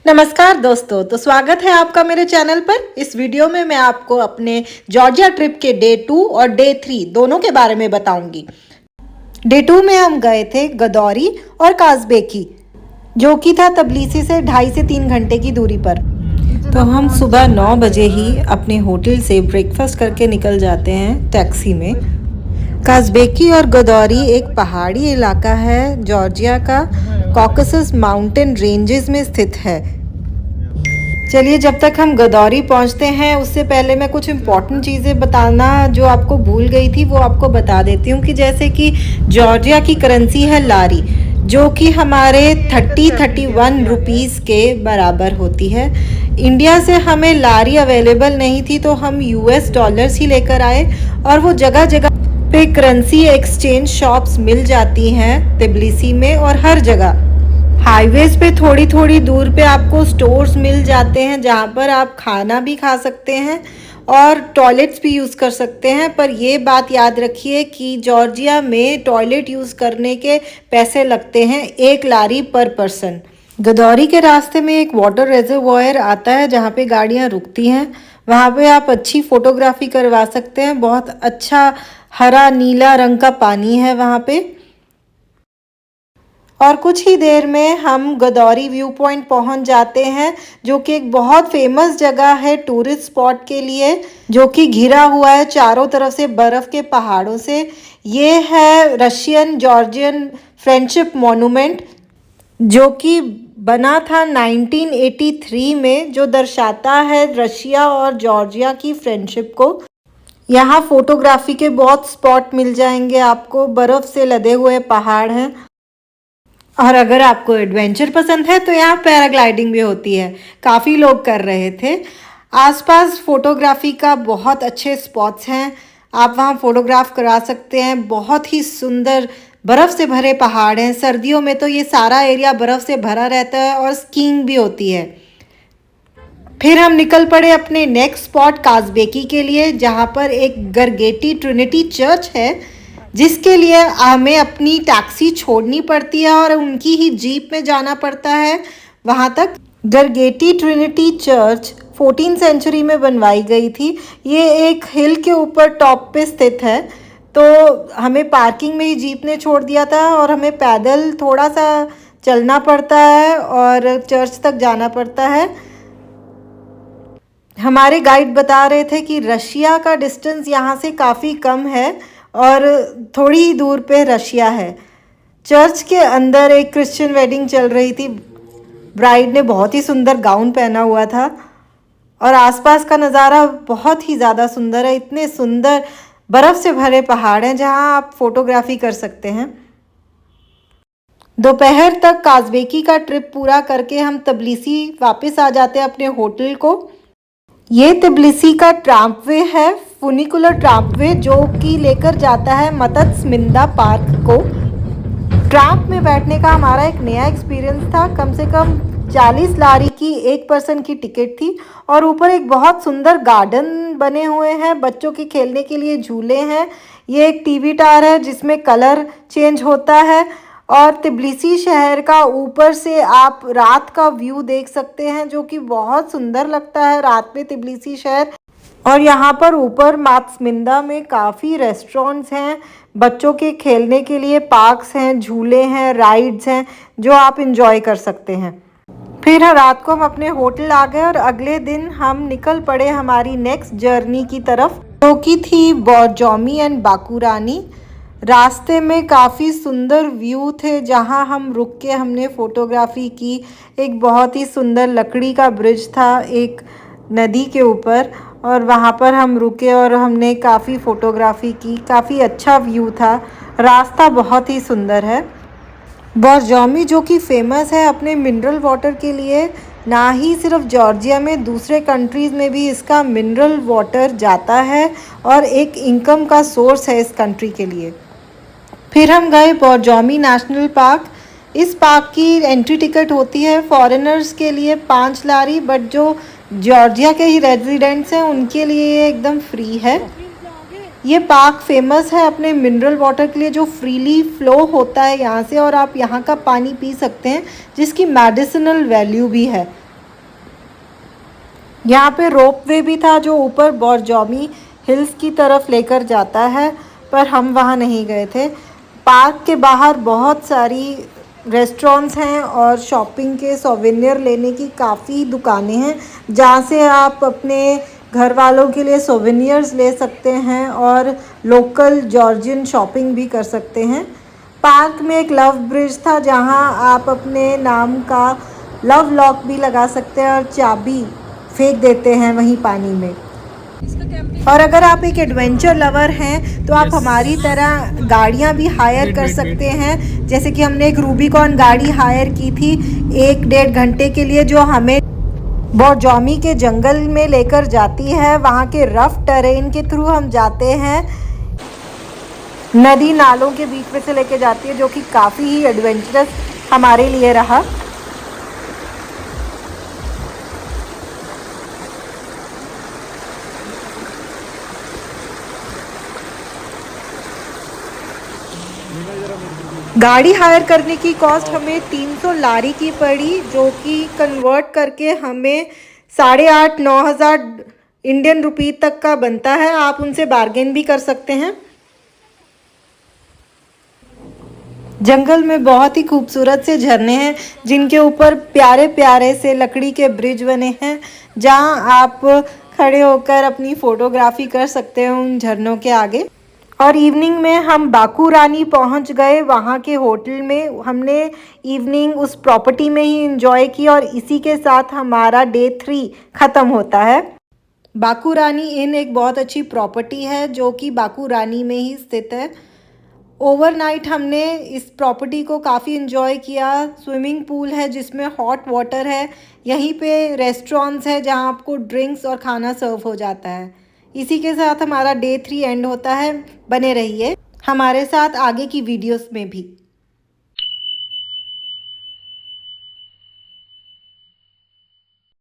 नमस्कार दोस्तों, तो स्वागत है आपका मेरे चैनल पर। इस वीडियो में मैं आपको अपने जॉर्जिया ट्रिप के डे 2 और डे 3 दोनों के बारे में बताऊंगी। डे 2 में हम गए थे गदौरी और काजबेकी, जो कि था तबलीसी से 2.5 से 3 घंटे की दूरी पर। तो हम सुबह 9 बजे ही अपने होटल से ब्रेकफास्ट करके निकल जाते हैं टैक्सी में। काजबेकी और गदौरी एक पहाड़ी इलाका है जॉर्जिया का, कॉकेसस माउंटेन रेंजेस में स्थित है। चलिए, जब तक हम गदौरी पहुंचते हैं उससे पहले मैं कुछ इम्पॉर्टेंट चीज़ें बताना जो आपको भूल गई थी वो आपको बता देती हूँ कि जैसे कि जॉर्जिया की करेंसी है लारी, जो कि हमारे 31 रुपीज़ के बराबर होती है। इंडिया से हमें लारी अवेलेबल नहीं थी तो हम US डॉलर्स ही लेकर आए, और वो जगह जगह पे करेंसी एक्सचेंज शॉप्स मिल जाती हैं तिब्लिसी में, और हर जगह हाईवेज पे थोड़ी थोड़ी दूर पे आपको स्टोर्स मिल जाते हैं जहाँ पर आप खाना भी खा सकते हैं और टॉयलेट्स भी यूज़ कर सकते हैं। पर ये बात याद रखिए कि जॉर्जिया में टॉयलेट यूज़ करने के पैसे लगते हैं 1 लारी पर पर्सन। गदौरी के रास्ते में एक वाटर रिजर्वॉयर आता है जहाँ पे गाड़ियाँ रुकती हैं, वहाँ पे आप अच्छी फोटोग्राफी करवा सकते हैं। बहुत अच्छा हरा नीला रंग का पानी है वहाँ पे। और कुछ ही देर में हम गदौरी व्यू पॉइंट पहुँच जाते हैं, जो कि एक बहुत फेमस जगह है टूरिस्ट स्पॉट के लिए, जो कि घिरा हुआ है चारों तरफ से बर्फ़ के पहाड़ों से। ये है रशियन जॉर्जियन फ्रेंडशिप मॉन्यूमेंट, जो कि बना था 1983 में, जो दर्शाता है रशिया और जॉर्जिया की फ्रेंडशिप को। यहाँ फोटोग्राफी के बहुत स्पॉट मिल जाएंगे आपको, बर्फ़ से लदे हुए पहाड़ हैं। और अगर आपको एडवेंचर पसंद है तो यहाँ पैराग्लाइडिंग भी होती है, काफ़ी लोग कर रहे थे। आसपास फोटोग्राफी का बहुत अच्छे स्पॉट्स हैं, आप वहाँ फ़ोटोग्राफ करा सकते हैं। बहुत ही सुंदर बर्फ़ से भरे पहाड़ हैं, सर्दियों में तो ये सारा एरिया बर्फ़ से भरा रहता है और स्कीइंग भी होती है। फिर हम निकल पड़े अपने नेक्स्ट स्पॉट काजबेकी के लिए, जहाँ पर एक गरगेटी ट्रिनिटी चर्च है, जिसके लिए हमें अपनी टैक्सी छोड़नी पड़ती है और उनकी ही जीप में जाना पड़ता है वहाँ तक। गरगेटी ट्रिनिटी चर्च 14th सेंचुरी में बनवाई गई थी। ये एक हिल के ऊपर टॉप पे स्थित है, तो हमें पार्किंग में ही जीप ने छोड़ दिया था और हमें पैदल थोड़ा सा चलना पड़ता है और चर्च तक जाना पड़ता है। हमारे गाइड बता रहे थे कि रशिया का डिस्टेंस यहाँ से काफ़ी कम है और थोड़ी ही दूर पे रशिया है। चर्च के अंदर एक क्रिश्चियन वेडिंग चल रही थी, ब्राइड ने बहुत ही सुंदर गाउन पहना हुआ था और आसपास का नज़ारा बहुत ही ज़्यादा सुंदर है। इतने सुंदर बर्फ़ से भरे पहाड़ हैं जहां आप फोटोग्राफी कर सकते हैं। दोपहर तक काजबेकी का ट्रिप पूरा करके हम तबलीसी वापस आ जाते हैं अपने होटल को। ये तिब्लिसी का ट्राम्पवे है, फुनिकुलर ट्राम्पवे, जो कि लेकर जाता है मतस्मिंदा पार्क को। ट्राम्प में बैठने का हमारा एक नया एक्सपीरियंस था। कम से कम 40 लारी की 1 पर्सन की टिकट थी और ऊपर एक बहुत सुंदर गार्डन बने हुए हैं, बच्चों के खेलने के लिए झूले हैं। ये एक टीवी टावर है जिसमें कलर चेंज होता है और तिब्लिसी शहर का ऊपर से आप रात का व्यू देख सकते हैं, जो कि बहुत सुंदर लगता है रात में तिब्लिसी शहर। और यहाँ पर ऊपर मतस्मिंदा में काफ़ी रेस्टोरेंट्स हैं, बच्चों के खेलने के लिए पार्क्स हैं, झूले हैं, राइड्स हैं, जो आप इंजॉय कर सकते हैं। फिर रात को हम अपने होटल आ गए और अगले दिन हम निकल पड़े हमारी नेक्स्ट जर्नी की तरफ, जो कि थी बोरजोमी एंड बाकुरानी। रास्ते में काफ़ी सुंदर व्यू थे जहां हम रुक के हमने फ़ोटोग्राफी की। एक बहुत ही सुंदर लकड़ी का ब्रिज था एक नदी के ऊपर, और वहां पर हम रुके और हमने काफ़ी फ़ोटोग्राफी की। काफ़ी अच्छा व्यू था, रास्ता बहुत ही सुंदर है। बोरजोमी जो कि फेमस है अपने मिनरल वाटर के लिए, ना ही सिर्फ जॉर्जिया में, दूसरे कंट्रीज़ में भी इसका मिनरल वाटर जाता है और एक इनकम का सोर्स है इस कंट्री के लिए। फिर हम गए बोरजोमी नेशनल पार्क। इस पार्क की एंट्री टिकट होती है फॉरेनर्स के लिए 5 लारी, बट जो जॉर्जिया के ही रेजिडेंट्स हैं उनके लिए ये एकदम फ्री है। ये पार्क फेमस है अपने मिनरल वाटर के लिए, जो फ्रीली फ्लो होता है यहाँ से और आप यहाँ का पानी पी सकते हैं, जिसकी मेडिसिनल वैल्यू भी है। यहाँ पे रोप वे भी था जो ऊपर बोरजोमी हिल्स की तरफ लेकर जाता है, पर हम वहाँ नहीं गए थे। पार्क के बाहर बहुत सारी रेस्टोरेंट्स हैं और शॉपिंग के सोवेनियर लेने की काफ़ी दुकानें हैं, जहाँ से आप अपने घर वालों के लिए सोवेनियर्स ले सकते हैं और लोकल जॉर्जियन शॉपिंग भी कर सकते हैं। पार्क में एक लव ब्रिज था जहाँ आप अपने नाम का लव लॉक भी लगा सकते हैं और चाबी फेंक देते हैं वहीं पानी में। और अगर आप एक एडवेंचर लवर हैं तो आप हमारी तरह गाड़ियां भी हायर कर सकते हैं। जैसे कि हमने एक रूबिकॉन गाड़ी हायर की थी 1-1.5 घंटे के लिए, जो हमें बोरजोमी के जंगल में लेकर जाती है। वहाँ के रफ टेरेन के थ्रू हम जाते हैं, नदी नालों के बीच में से लेके जाती है, जो कि काफ़ी ही एडवेंचरस हमारे लिए रहा। गाड़ी हायर करने की कॉस्ट हमें 300 लारी की पड़ी, जो कि कन्वर्ट करके हमें 8,500-9,000 इंडियन रुपी तक का बनता है। आप उनसे बार्गेन भी कर सकते हैं। जंगल में बहुत ही खूबसूरत से झरने हैं जिनके ऊपर प्यारे प्यारे से लकड़ी के ब्रिज बने हैं, जहां आप खड़े होकर अपनी फ़ोटोग्राफी कर सकते हैं उन झरनों के आगे। और इवनिंग में हम बाकू रानी पहुंच गए। वहाँ के होटल में हमने इवनिंग उस प्रॉपर्टी में ही एंजॉय की और इसी के साथ हमारा डे 3 ख़त्म होता है। बाकू रानी इन एक बहुत अच्छी प्रॉपर्टी है जो कि बाकू रानी में ही स्थित है। ओवरनाइट हमने इस प्रॉपर्टी को काफ़ी एंजॉय किया। स्विमिंग पूल है जिसमें हॉट वाटर है, यहीं पे रेस्टोरेंट्स है जहां आपको ड्रिंक्स और खाना सर्व हो जाता है। इसी के साथ हमारा डे 3 एंड होता है। बने रहिए हमारे साथ आगे की वीडियोस में भी।